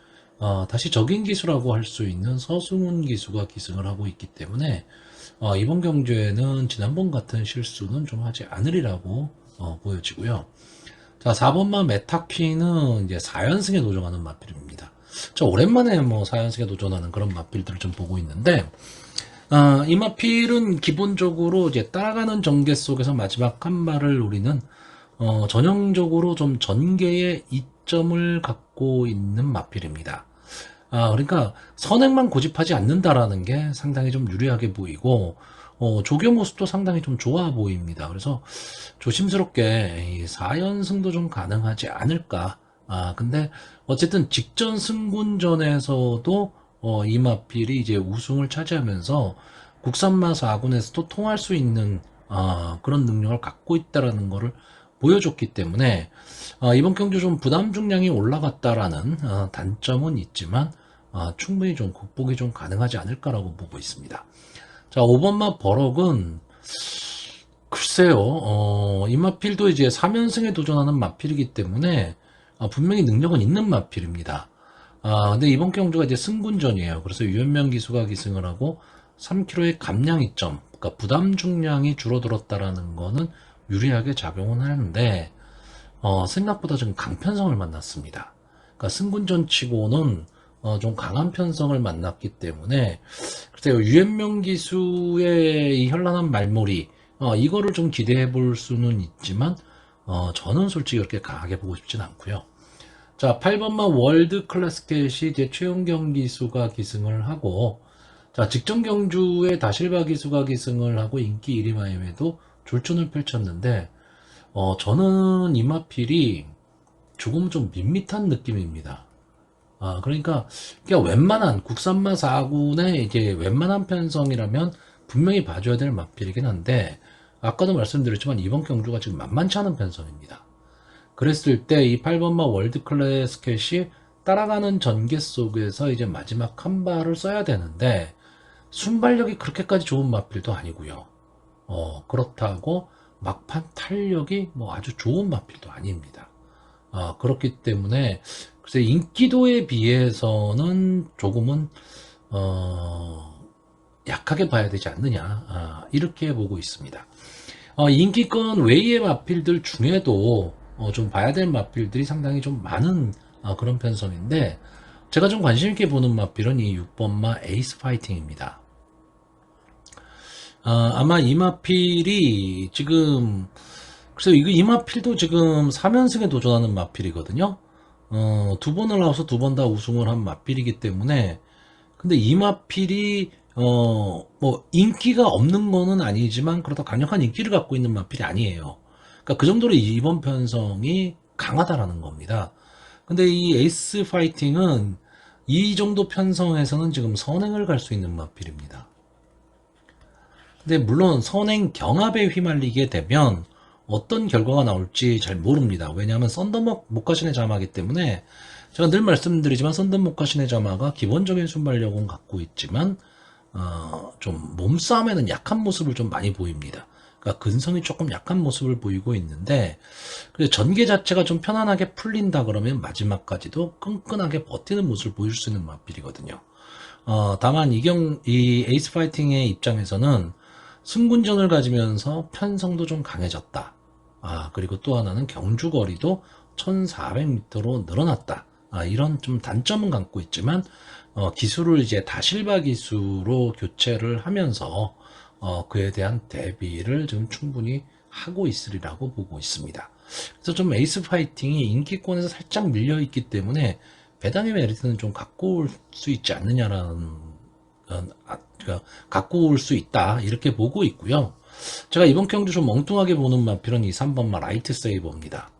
다시 적인 기수라고 할 수 있는 서승훈 기수가 기승을 하고 있기 때문에 이번 경주에는 지난번 같은 실수는 좀 하지 않으리라고 보여지고요. 자, 4번마 메타퀸은 이제 4연승에 도전하는 마필입니다. 저 오랜만에 뭐 4연승에 도전하는 그런 마필들을 좀 보고 있는데 이 마필은 기본적으로 이제 따라가는 전개 속에서 마지막 한 발을 노리는 전형적으로 좀 전개의 이점을 갖고 있는 마필입니다. 그러니까 선행만 고집하지 않는다라는 게 상당히 좀 유리하게 보이고 조교 모습도 상당히 좀 좋아 보입니다. 그래서 조심스럽게 4연승도 좀 가능하지 않을까. 근데 어쨌든 직전 승군전에서도 이 마필이 이제 우승을 차지하면서 국산마 4군에서도 통할 수 있는 그런 능력을 갖고 있다라는 것을 보여줬기 때문에 이번 경주 좀 부담 중량이 올라갔다라는 단점은 있지만 충분히 좀 극복이 좀 가능하지 않을까라고 보고 있습니다. 자, 5번마 버럭은 글쎄요, 이 마필도 이제 3연승에 도전하는 마필이기 때문에 분명히 능력은 있는 마필입니다. 근데 이번 경주가 이제 승군전이에요. 그래서 유현명 기수가 기승을 하고 3kg의 감량 이점, 그러니까 부담 중량이 줄어들었다라는 거는 유리하게 작용은 하는데 생각보다 좀 강편성을 만났습니다. 그러니까 승군전 치고는 좀 강한 편성을 만났기 때문에 글쎄요, 유현명 기수의 이 현란한 말몰이 이거를 좀 기대해 볼 수는 있지만 저는 솔직히 그렇게 강하게 보고 싶진 않고요. 자, 8번마 월드 클래스켓이 이제 최은경 기수가 기승을 하고 자, 직전 경주에 다실바 기수가 기승을 하고 인기 1위 마임에도 졸전을 펼쳤는데 저는 이 마필이 조금 좀 밋밋한 느낌입니다. 그러니까 웬만한 국산마 4군의 이제 웬만한 편성이라면 분명히 봐줘야 될 마필이긴 한데 아까도 말씀드렸지만 이번 경주가 지금 만만치 않은 편성입니다. 그랬을 때 이 8번마 월드 클래스켓이 따라가는 전개 속에서 이제 마지막 한 발을 써야 되는데 순발력이 그렇게까지 좋은 마필도 아니고요. 그렇다고 막판 탄력이 뭐 아주 좋은 마필도 아닙니다. 그렇기 때문에 글쎄 인기도에 비해서는 조금은 약하게 봐야 되지 않느냐 이렇게 보고 있습니다. 인기권 외의 마필들 중에도 좀 봐야 될 마필들이 상당히 좀 많은 그런 편성인데 제가 좀 관심 있게 보는 마필은 이 6번마 에이스 파이팅입니다. 아마 이 마필이 지금 글쎄요, 이 마필도 지금 3연승에 도전하는 마필이거든요. 두 번을 나와서 두 번 다 우승을 한 마필이기 때문에 근데 이 마필이 뭐 인기가 없는 거는 아니지만 그렇다 강력한 인기를 갖고 있는 마필이 아니에요. 그러니까 그 정도로 이번 편성이 강하다라는 겁니다. 근데 이 에이스 파이팅은 이 정도 편성에서는 지금 선행을 갈 수 있는 마필입니다. 근데 물론 선행 경합에 휘말리게 되면 어떤 결과가 나올지 잘 모릅니다. 왜냐하면 썬더목 목가신의 자마이기 때문에 제가 늘 말씀드리지만 썬더 목가신의 자마가 기본적인 순발력은 갖고 있지만 좀 몸싸움에는 약한 모습을 좀 많이 보입니다. 그러니까 근성이 조금 약한 모습을 보이고 있는데 그래서 전개 자체가 좀 편안하게 풀린다 그러면 마지막까지도 끈끈하게 버티는 모습을 보일 수 있는 마필이거든요. 다만 이 에이스 파이팅의 입장에서는 승군전을 가지면서 편성도 좀 강해졌다. 그리고 또 하나는 경주 거리도 1400m로 늘어났다. 이런 좀 단점은 갖고 있지만, 기술을 이제 다실바 기수로 교체를 하면서, 그에 대한 대비를 좀 충분히 하고 있으리라고 보고 있습니다. 그래서 좀 에이스 파이팅이 인기권에서 살짝 밀려있기 때문에 배당의 메리트는 좀 갖고 올 수 있지 않느냐라는, 그러니까 갖고 올 수 있다. 이렇게 보고 있고요. 제가 이번 경주 좀 엉뚱하게 보는 마필은 이 3번마 라이트 세이버입니다.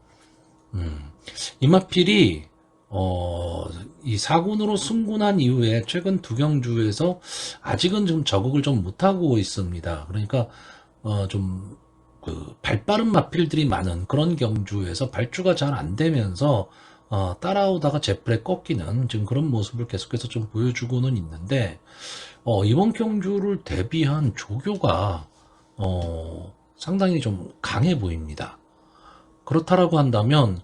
이 마필이 이 사군으로 승군한 이후에 최근 두 경주에서 아직은 좀 적응을 좀 못하고 있습니다. 그러니까 좀 그 발빠른 마필들이 많은 그런 경주에서 발주가 잘 안 되면서 따라오다가 제풀에 꺾이는 지금 그런 모습을 계속해서 좀 보여주고는 있는데, 이번 경주를 대비한 조교가 상당히 좀 강해 보입니다. 그렇다라고 한다면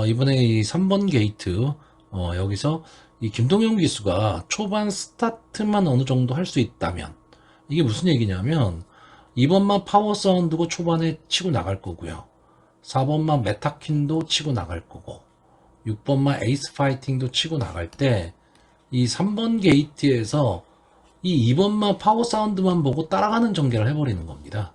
이번에 이 3번 게이트 여기서 이 김동현 기수가 초반 스타트만 어느 정도 할 수 있다면, 이게 무슨 얘기냐면 2번만 파워 사운드고 초반에 치고 나갈 거고요. 4번만 메타킨도 치고 나갈 거고 6번만 에이스 파이팅도 치고 나갈 때 이 3번 게이트에서 이 2번만 파워 사운드만 보고 따라가는 전개를 해버리는 겁니다.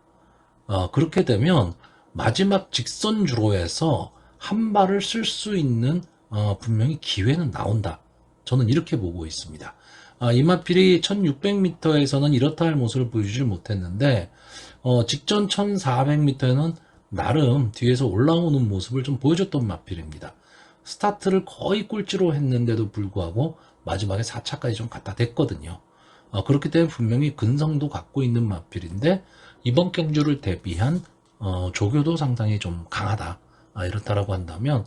그렇게 되면 마지막 직선 주로에서 한 발을 쓸 수 있는 분명히 기회는 나온다. 저는 이렇게 보고 있습니다. 이마필이 1600m에서는 이렇다 할 모습을 보여주지 못했는데 직전 1400m에는 나름 뒤에서 올라오는 모습을 좀 보여줬던 마필입니다. 스타트를 거의 꼴찌로 했는데도 불구하고 마지막에 4차까지 좀 갖다 댔거든요. 그렇기 때문에 분명히 근성도 갖고 있는 마필인데 이번 경주를 대비한 조교도 상당히 좀 강하다. 이렇다라고 한다면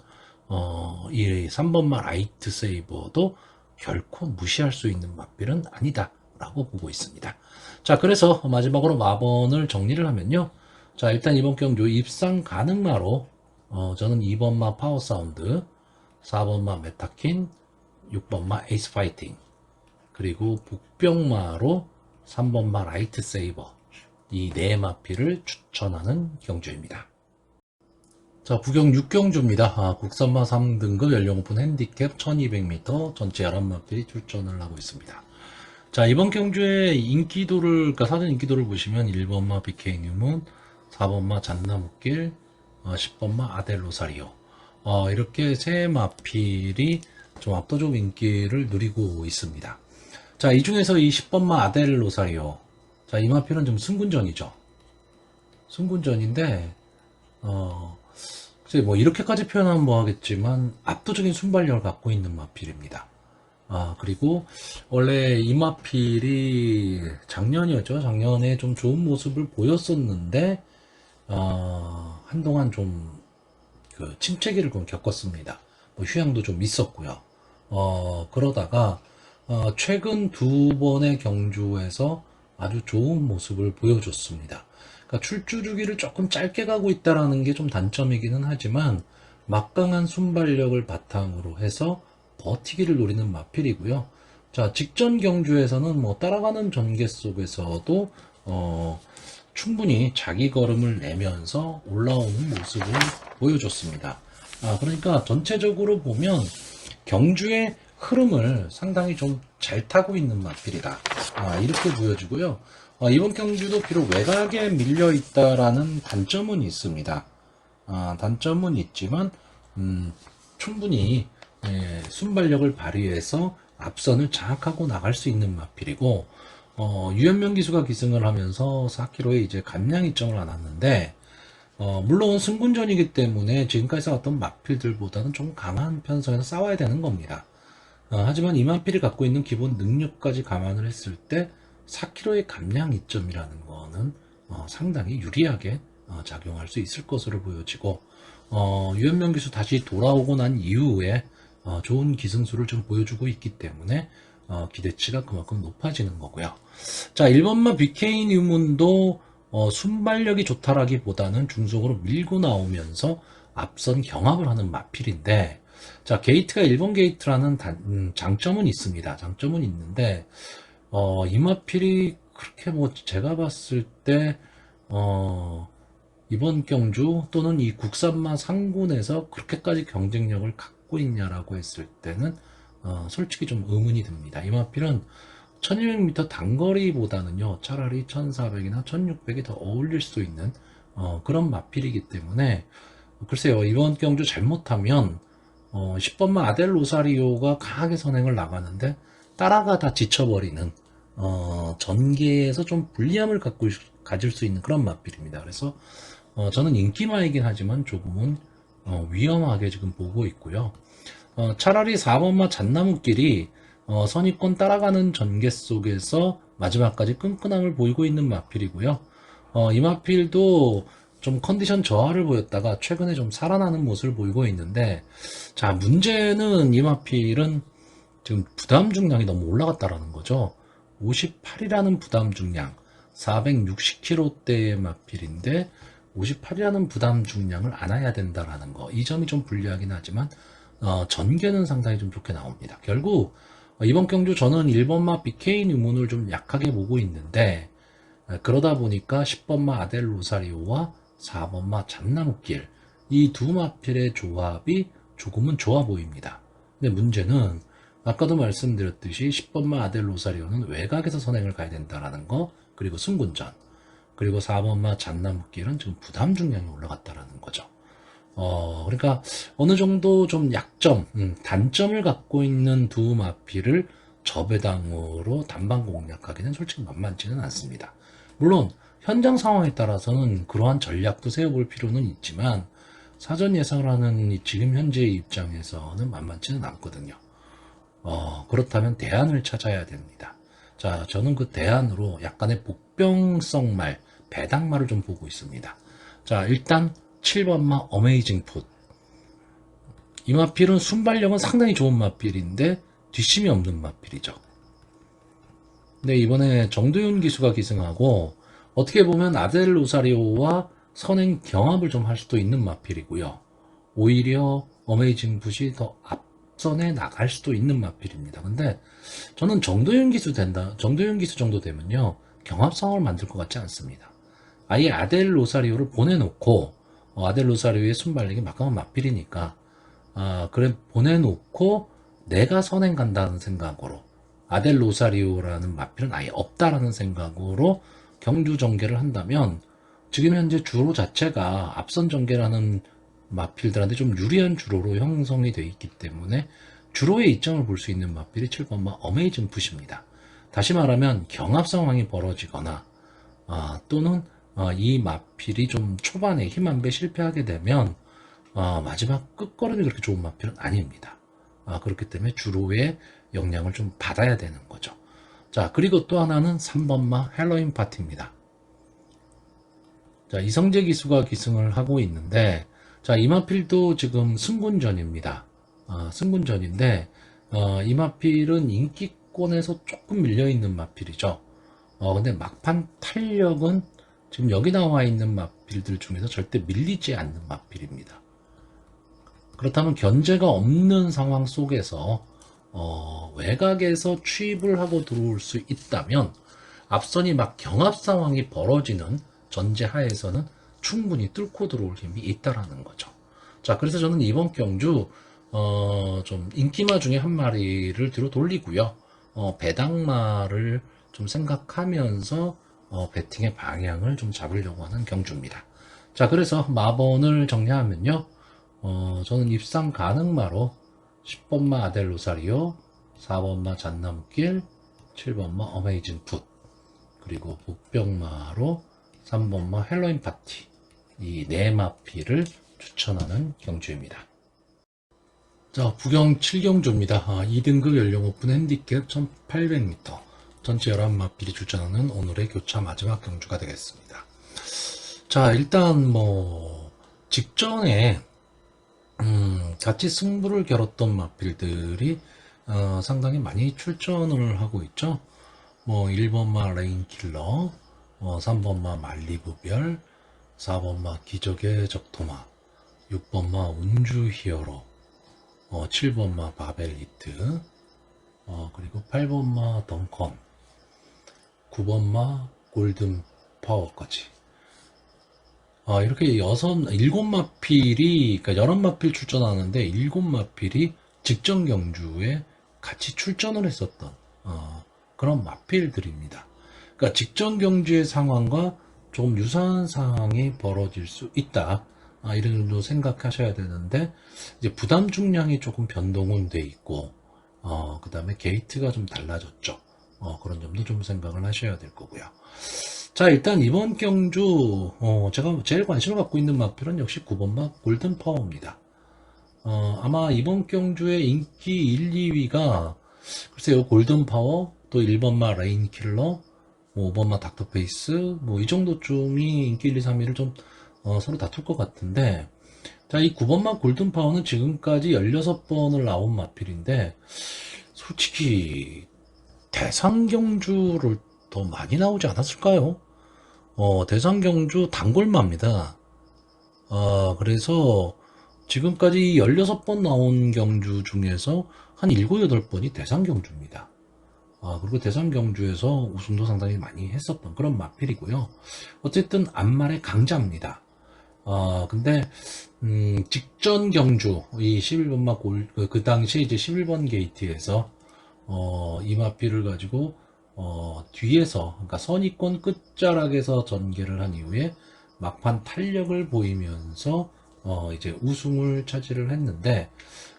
이 3번마 라이트 세이버도 결코 무시할 수 있는 마필은 아니다 라고 보고 있습니다. 자, 그래서 마지막으로 마번을 정리를 하면요. 자, 일단 이번 경주 입상 가능마로 저는 2번마 파워 사운드, 4번마 메타킨, 6번마 에이스 파이팅, 그리고 북병마로 3번마 라이트 세이버, 이 네 마필을 추천하는 경주입니다. 자, 부경 6경주입니다. 국산마 3등급 연령 오픈 핸디캡 1200m 전체 11마필이 출전을 하고 있습니다. 자, 이번 경주의 인기도를, 그러니까 사전 인기도를 보시면 1번마 BK 뉴문, 4번마 잣나무길, 10번마 아델로사리오. 이렇게 세 마필이 좀 압도적 인기를 누리고 있습니다. 자, 이 중에서 이 10번마 아델로사리오. 자, 이 마필은 좀 승군전이죠. 승군전인데, 글쎄 뭐 이렇게까지 표현하면 뭐 하겠지만 압도적인 순발력을 갖고 있는 마필입니다. 그리고 원래 이 마필이 작년이었죠. 작년에 좀 좋은 모습을 보였었는데, 한동안 좀 그 침체기를 좀 겪었습니다. 뭐 휴양도 좀 있었고요. 그러다가 최근 두 번의 경주에서 아주 좋은 모습을 보여줬습니다. 그러니까 출주 주기를 조금 짧게 가고 있다라는 게 좀 단점이기는 하지만 막강한 순발력을 바탕으로 해서 버티기를 노리는 마필이고요. 자, 직전 경주에서는 뭐 따라가는 전개 속에서도 충분히 자기 걸음을 내면서 올라오는 모습을 보여줬습니다. 그러니까 전체적으로 보면 경주의 흐름을 상당히 좀 잘 타고 있는 마필이다. 이렇게 보여지고요. 이번 경주도 비록 외곽에 밀려 있다라는 단점은 있습니다. 단점은 있지만 충분히 순발력을 발휘해서 앞선을 장악하고 나갈 수 있는 마필이고, 유현명 기수가 기승을 하면서 4km에 이제 감량 일정을 안았는데, 물론 승군전이기 때문에 지금까지 싸웠던 마필들보다는 좀 강한 편성에서 싸워야 되는 겁니다. 하지만 이 마필이 갖고 있는 기본 능력까지 감안을 했을 때 4km의 감량 이점이라는 거는 상당히 유리하게 작용할 수 있을 것으로 보여지고, 유현명 기수 다시 돌아오고 난 이후에 좋은 기승수를 좀 보여주고 있기 때문에 기대치가 그만큼 높아지는 거고요. 자, 1번마 BK 뉴문도 순발력이 좋다라기보다는 중속으로 밀고 나오면서 앞선 경합을 하는 마필인데, 자, 게이트가 1번 게이트라는 장점은 있습니다. 장점은 있는데, 이 마필이 그렇게 뭐 제가 봤을 때 이번 경주 또는 이 국산마 상군에서 그렇게까지 경쟁력을 갖고 있냐라고 했을 때는 솔직히 좀 의문이 듭니다. 이 마필은 1200m 단거리보다는요 차라리 1400이나 1600이 더 어울릴 수 있는 그런 마필이기 때문에 글쎄요 이번 경주 잘못하면 10번마 아델 로사리오가 강하게 선행을 나가는데 따라가다 지쳐버리는 전개에서 좀 불리함을 가질 수 있는 그런 마필입니다. 그래서 저는 인기마이긴 하지만 조금은 위험하게 지금 보고 있고요. 차라리 4번마 잣나무길이 선입권 따라가는 전개 속에서 마지막까지 끈끈함을 보이고 있는 마필이고요. 이 마필도 좀 컨디션 저하를 보였다가 최근에 좀 살아나는 모습을 보이고 있는데, 자, 문제는 이 마필은 지금 부담 중량이 너무 올라갔다라는 거죠. 58이라는 부담 중량, 460kg대의 마필인데 58이라는 부담 중량을 안아야 된다라는 거. 이 점이 좀 불리하긴 하지만 전개는 상당히 좀 좋게 나옵니다. 결국 이번 경주 저는 1번마 BK 뉴문을 좀 약하게 보고 있는데 그러다 보니까 10번마 아델 로사리오와 4번마 잣나무길 이 두 마필의 조합이 조금은 좋아 보입니다. 근데 문제는 아까도 말씀드렸듯이 10번마 아델 로사리오는 외곽에서 선행을 가야 된다라는 거, 그리고 승군전, 그리고 4번마 잣나무길은 지금 부담 중량이 올라갔다라는 거죠. 그러니까 어느 정도 좀 약점, 단점을 갖고 있는 두 마필을 저배당으로 단방 공략하기는 솔직히 만만치는 않습니다. 물론 현장 상황에 따라서는 그러한 전략도 세워볼 필요는 있지만 사전 예상을 하는 지금 현재의 입장에서는 만만치는 않거든요. 그렇다면 대안을 찾아야 됩니다. 자, 저는 그 대안으로 약간의 복병성 말, 배당말을 좀 보고 있습니다. 자, 일단 7번마 어메이징 풋. 이 마필은 순발력은 상당히 좋은 마필인데 뒷심이 없는 마필이죠. 근데 이번에 정도윤 기수가 기승하고 어떻게 보면 아델 로사리오와 선행 경합을 좀 할 수도 있는 마필이고요. 오히려 어메이징 풋이 더 앞선에 나갈 수도 있는 마필입니다. 근데 저는 정도윤 기수 정도 되면요 경합 상황을 만들 것 같지 않습니다. 아예 아델 로사리오를 보내놓고 아델 로사리오의 순발력이 막강한 마필이니까 그래 보내놓고 내가 선행 간다는 생각으로 아델 로사리오라는 마필은 아예 없다라는 생각으로 경주 전개를 한다면 지금 현재 주로 자체가 앞선 전개라는 마필들한테 좀 유리한 주로로 형성이 되어 있기 때문에 주로의 이점을 볼 수 있는 마필이 7번마 어메이징 풋입니다. 다시 말하면 경합 상황이 벌어지거나 또는 이 마필이 좀 초반에 힘 한 배 실패하게 되면 마지막 끝걸음이 그렇게 좋은 마필은 아닙니다. 그렇기 때문에 주로의 영향을 좀 받아야 되는 거죠. 자, 그리고 또 하나는 3번마 헬로윈 파티입니다. 자, 이성재 기수가 기승을 하고 있는데, 자, 이 마필도 지금 승군전입니다. 승군전인데, 이 마필은 인기권에서 조금 밀려있는 마필이죠. 근데 막판 탄력은 지금 여기 나와 있는 마필들 중에서 절대 밀리지 않는 마필입니다. 그렇다면 견제가 없는 상황 속에서 외곽에서 취입을 하고 들어올 수 있다면 앞선이 막 경합 상황이 벌어지는 전제하에서는 충분히 뚫고 들어올 힘이 있다라는 거죠. 자, 그래서 저는 이번 경주 좀 인기마 중에 한 마리를 뒤로 돌리고요. 배당마를 좀 생각하면서 배팅의 방향을 좀 잡으려고 하는 경주입니다. 자, 그래서 마번을 정리하면요. 저는 입상 가능마로 10번마 아델 로사리오, 4번마 잣나무길, 7번마 어메이징 풋, 그리고 복병마로 3번마 헬로윈 파티, 이 네 마필을 추천하는 경주입니다. 자, 부경 7경주입니다. 2등급 연령 오픈 핸디캡 1800m, 전체 11마필이 출전하는 오늘의 교차 마지막 경주가 되겠습니다. 자, 일단 직전에 같이 승부를 겨뤘던 마필들이 상당히 많이 출전을 하고 있죠. 1번마 레인킬러, 3번마 말리부별, 4번마 기적의 적토마, 6번마 운주 히어로, 7번마 바벨리트, 그리고 8번마 덩컨, 9번마 골든 파워까지. 이렇게 일곱 마필이, 그러니까 여러 마필 출전하는데 일곱 마필이 직전 경주에 같이 출전을 했었던, 그런 마필들입니다. 그러니까 직전 경주의 상황과 조금 유사한 상황이 벌어질 수 있다. 이런 정도 생각하셔야 되는데, 이제 부담 중량이 조금 변동은 돼 있고, 그 다음에 게이트가 좀 달라졌죠. 그런 점도 좀 생각을 하셔야 될 거고요. 자, 일단 이번 경주, 제가 제일 관심을 갖고 있는 마필은 역시 9번마 골든파워입니다. 아마 이번 경주의 인기 1, 2위가, 글쎄요, 골든파워, 또 1번마 레인킬러, 뭐 5번마 닥터페이스, 뭐 이 정도쯤이 인기 1, 2, 3위를 좀, 서로 다툴 것 같은데, 자, 이 9번마 골든파워는 지금까지 16번을 나온 마필인데, 솔직히, 대상경주를 더 많이 나오지 않았을까요? 대상경주 단골마입니다. 그래서 지금까지 16번 나온 경주 중에서 한 7, 8번이 대상경주입니다. 그리고 대상경주에서 우승도 상당히 많이 했었던 그런 마필이고요. 어쨌든 앞말의 강자입니다. 근데, 직전 경주, 이 11번마 그 당시 이제 11번 게이트에서, 이 마필을 가지고, 뒤에서, 그러니까 선입권 끝자락에서 전개를 한 이후에 막판 탄력을 보이면서, 이제 우승을 차지를 했는데,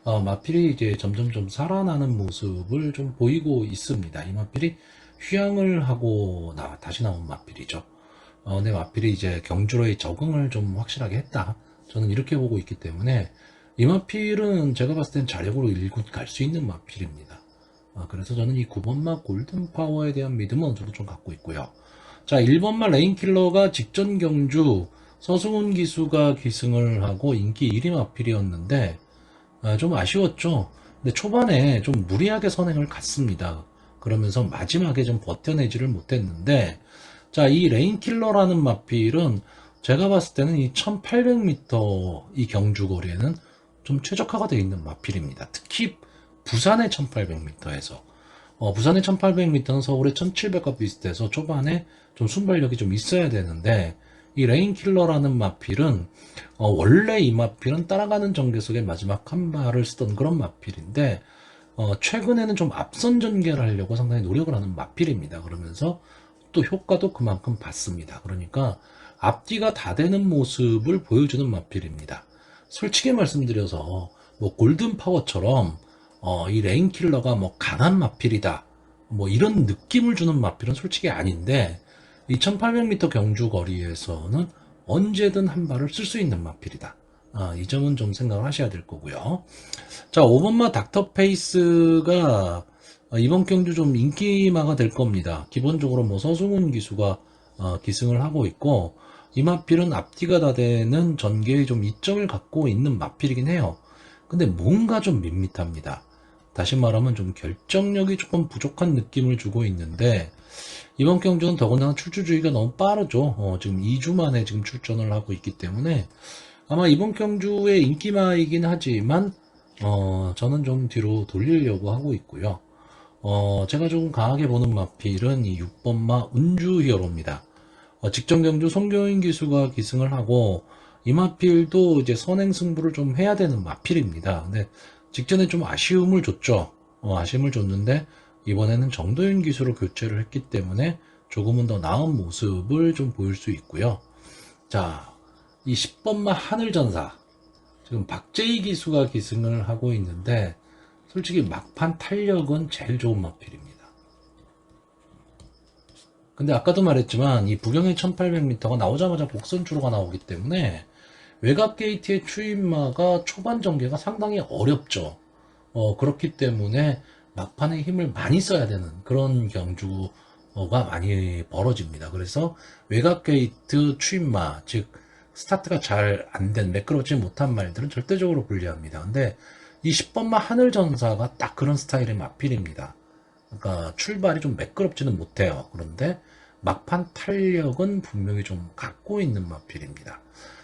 마필이 이제 점점 좀 살아나는 모습을 좀 보이고 있습니다. 이 마필이 휴양을 하고 다시 나온 마필이죠. 근데 마필이 이제 경주로의 적응을 좀 확실하게 했다. 저는 이렇게 보고 있기 때문에 이 마필은 제가 봤을 땐 자력으로 1군 갈 수 있는 마필입니다. 그래서 저는 이 9번마 골든파워에 대한 믿음은 어느 정도 좀 갖고 있고요. 자, 1번마 레인킬러가 직전 경주 서승훈 기수가 기승을 하고 인기 1위 마필이었는데 좀 아쉬웠죠. 근데 초반에 좀 무리하게 선행을 갔습니다. 그러면서 마지막에 좀 버텨내지를 못했는데, 자, 이 레인킬러라는 마필은 제가 봤을 때는 이 1800m 이 경주 거리에는 좀 최적화가 되어 있는 마필입니다. 특히 부산의 1800m에서. 부산의 1800m는 서울의 1700과 비슷해서 초반에 좀 순발력이 좀 있어야 되는데, 이 레인킬러라는 마필은 원래 이 마필은 따라가는 전개속의 마지막 한 발을 쓰던 그런 마필인데 최근에는 좀 앞선 전개를 하려고 상당히 노력을 하는 마필입니다. 그러면서 또 효과도 그만큼 봤습니다. 그러니까 앞뒤가 다 되는 모습을 보여주는 마필입니다. 솔직히 말씀드려서 뭐 골든파워처럼 이 레인킬러가 뭐 강한 마필이다 뭐 이런 느낌을 주는 마필은 솔직히 아닌데 2800m 경주 거리에서는 언제든 한 발을 쓸 수 있는 마필이다. 이 점은 좀 생각을 하셔야 될 거고요. 자, 5번마 닥터페이스가 이번 경주 좀 인기마가 될 겁니다. 기본적으로 뭐 서승훈 기수가 기승을 하고 있고 이 마필은 앞뒤가 다 되는 전개에 좀 이점을 갖고 있는 마필이긴 해요. 근데 뭔가 좀 밋밋합니다. 다시 말하면 좀 결정력이 조금 부족한 느낌을 주고 있는데 이번 경주는 더군다나 출주주의가 너무 빠르죠. 지금 2주 만에 지금 출전을 하고 있기 때문에 아마 이번 경주의 인기마이긴 하지만 저는 좀 뒤로 돌리려고 하고 있고요. 제가 조금 강하게 보는 마필은 이 6번마 운주히어로입니다. 직전 경주 송교인 기수가 기승을 하고 이 마필도 이제 선행 승부를 좀 해야 되는 마필입니다. 근데 직전에 좀 아쉬움을 줬죠. 아쉬움을 줬는데 이번에는 정도윤 기수로 교체를 했기 때문에 조금은 더 나은 모습을 좀 보일 수 있고요. 자, 이 10번마 하늘전사 지금 박재희 기수가 기승을 하고 있는데 솔직히 막판 탄력은 제일 좋은 마필입니다. 근데 아까도 말했지만 이 부경의 1800m가 나오자마자 복선주로가 나오기 때문에 외곽 게이트의 추임마가 초반 전개가 상당히 어렵죠. 그렇기 때문에 막판에 힘을 많이 써야 되는 그런 경주가 많이 벌어집니다. 그래서 외곽 게이트 추임마, 즉 스타트가 잘 안 된, 매끄럽지 못한 말들은 절대적으로 불리합니다. 근데 이 10번마 하늘전사가 딱 그런 스타일의 마필입니다. 그러니까 출발이 좀 매끄럽지는 못해요. 그런데 막판 탄력은 분명히 좀 갖고 있는 마필입니다.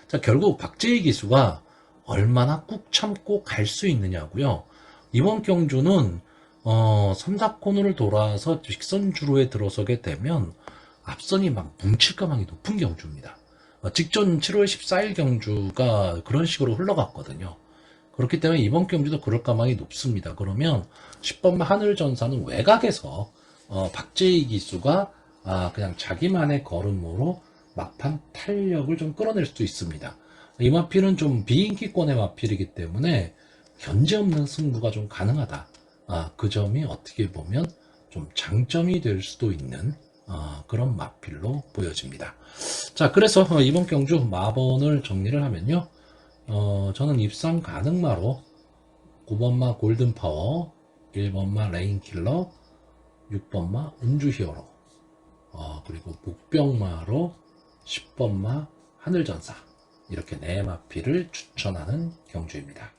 자, 결국 박재희 기수가 얼마나 꾹 참고 갈 수 있느냐고요. 이번 경주는 3, 4코너를 돌아서 직선 주로에 들어서게 되면 앞선이 막 뭉칠 가망이 높은 경주입니다. 직전 7월 14일 경주가 그런 식으로 흘러갔거든요. 그렇기 때문에 이번 경주도 그럴 가망이 높습니다. 그러면 10번마 하늘전사는 외곽에서 박재희 기수가 그냥 자기만의 걸음으로 막판 탄력을 좀 끌어낼 수도 있습니다. 이 마필은 좀 비인기권의 마필이기 때문에 현재 없는 승부가 좀 가능하다. 그 점이 어떻게 보면 좀 장점이 될 수도 있는 그런 마필로 보여집니다. 자, 그래서 이번 경주 마번을 정리를 하면요. 저는 입상 가능마로 9번마 골든파워, 1번마 레인킬러, 6번마 음주히어로, 그리고 복병마로 10번마 하늘전사, 이렇게 네 마필을 추천하는 경주입니다.